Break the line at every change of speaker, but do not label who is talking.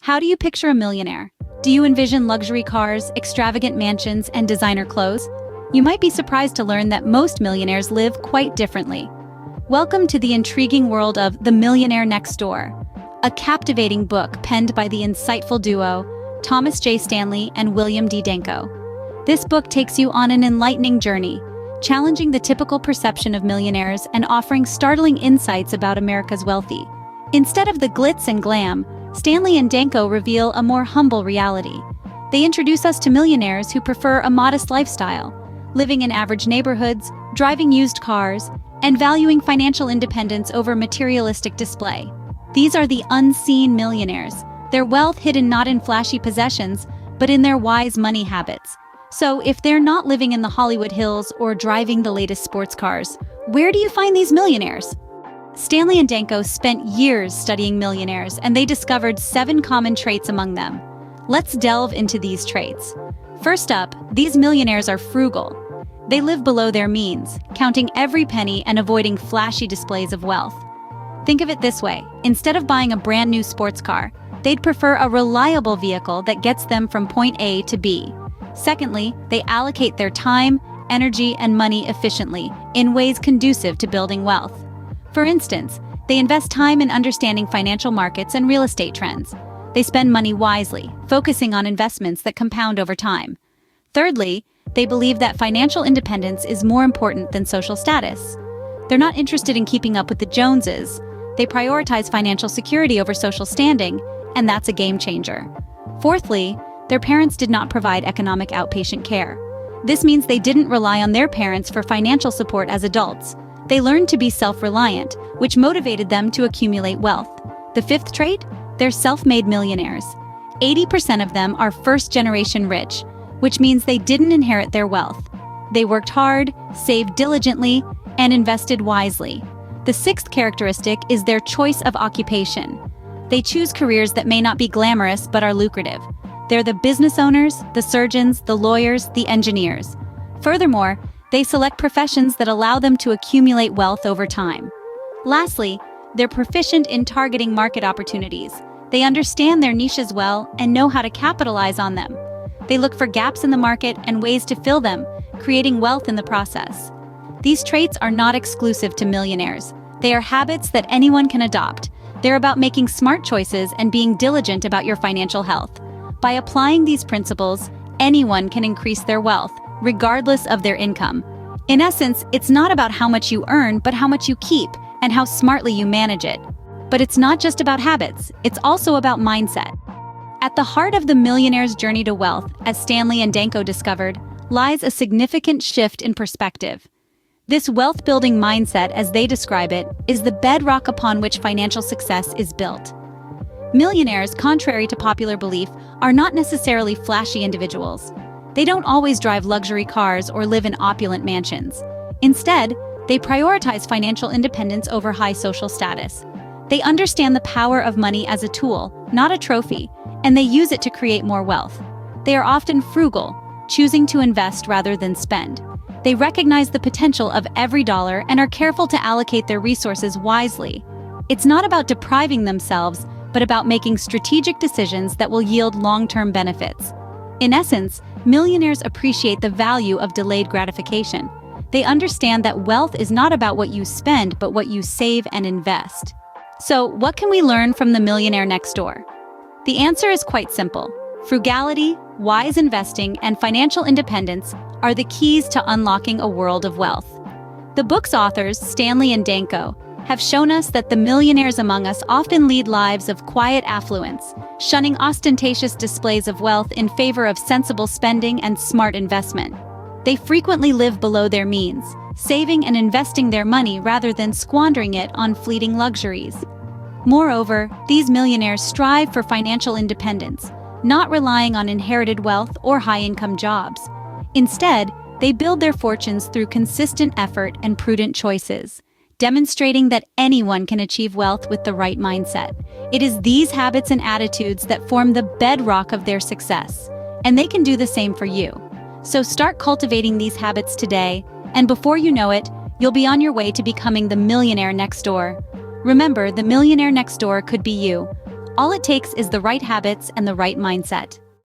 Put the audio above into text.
How do you picture a millionaire? Do you envision luxury cars, extravagant mansions, and designer clothes? You might be surprised to learn that most millionaires live quite differently. Welcome to the intriguing world of The Millionaire Next Door, a captivating book penned by the insightful duo Thomas J. Stanley and William D. Danko. This book takes you on an enlightening journey, challenging the typical perception of millionaires and offering startling insights about America's wealthy. Instead of the glitz and glam, Stanley and Danko reveal a more humble reality. They introduce us to millionaires who prefer a modest lifestyle, living in average neighborhoods, driving used cars, and valuing financial independence over materialistic display. These are the unseen millionaires, their wealth hidden not in flashy possessions, but in their wise money habits. So if they're not living in the Hollywood Hills or driving the latest sports cars, where do you find these millionaires? Stanley and Danko spent years studying millionaires, and they discovered 7 common traits among them. Let's delve into these traits. First up, these millionaires are frugal. They live below their means, counting every penny and avoiding flashy displays of wealth. Think of it this way: instead of buying a brand new sports car, they'd prefer a reliable vehicle that gets them from point A to B. Secondly, they allocate their time, energy, and money efficiently in ways conducive to building wealth. For instance, they invest time in understanding financial markets and real estate trends. They spend money wisely, focusing on investments that compound over time. Thirdly, they believe that financial independence is more important than social status. They're not interested in keeping up with the Joneses. They prioritize financial security over social standing, and that's a game changer. Fourthly, their parents did not provide economic outpatient care. This means they didn't rely on their parents for financial support as adults. They learned to be self-reliant, which motivated them to accumulate wealth. The fifth trait? They're self-made millionaires. 80% of them are first-generation rich, which means they didn't inherit their wealth. They worked hard, saved diligently, and invested wisely. The sixth characteristic is their choice of occupation. They choose careers that may not be glamorous but are lucrative. They're the business owners, the surgeons, the lawyers, the engineers. Furthermore, they select professions that allow them to accumulate wealth over time. Lastly, they're proficient in targeting market opportunities. They understand their niches well and know how to capitalize on them. They look for gaps in the market and ways to fill them, creating wealth in the process. These traits are not exclusive to millionaires. They are habits that anyone can adopt. They're about making smart choices and being diligent about your financial health. By applying these principles, anyone can increase their wealth, regardless of their income. In essence, it's not about how much you earn, but how much you keep and how smartly you manage it. But it's not just about habits, it's also about mindset. At the heart of the millionaire's journey to wealth, as Stanley and Danko discovered, lies a significant shift in perspective. This wealth-building mindset, as they describe it, is the bedrock upon which financial success is built. Millionaires, contrary to popular belief, are not necessarily flashy individuals. They don't always drive luxury cars or live in opulent mansions. Instead, they prioritize financial independence over high social status. They understand the power of money as a tool, not a trophy, and they use it to create more wealth. They are often frugal, choosing to invest rather than spend. They recognize the potential of every dollar and are careful to allocate their resources wisely. It's not about depriving themselves, but about making strategic decisions that will yield long-term benefits. In essence, millionaires appreciate the value of delayed gratification. They understand that wealth is not about what you spend, but what you save and invest. So, what can we learn from the Millionaire Next Door? The answer is quite simple. Frugality, wise investing, and financial independence are the keys to unlocking a world of wealth. The book's authors, Stanley and Danko, have shown us that the millionaires among us often lead lives of quiet affluence, shunning ostentatious displays of wealth in favor of sensible spending and smart investment. They frequently live below their means, saving and investing their money rather than squandering it on fleeting luxuries. Moreover, these millionaires strive for financial independence, not relying on inherited wealth or high-income jobs. Instead, they build their fortunes through consistent effort and prudent choices, demonstrating that anyone can achieve wealth with the right mindset. It is these habits and attitudes that form the bedrock of their success, and they can do the same for you. So start cultivating these habits today, and before you know it, you'll be on your way to becoming the millionaire next door. Remember, the millionaire next door could be you. All it takes is the right habits and the right mindset.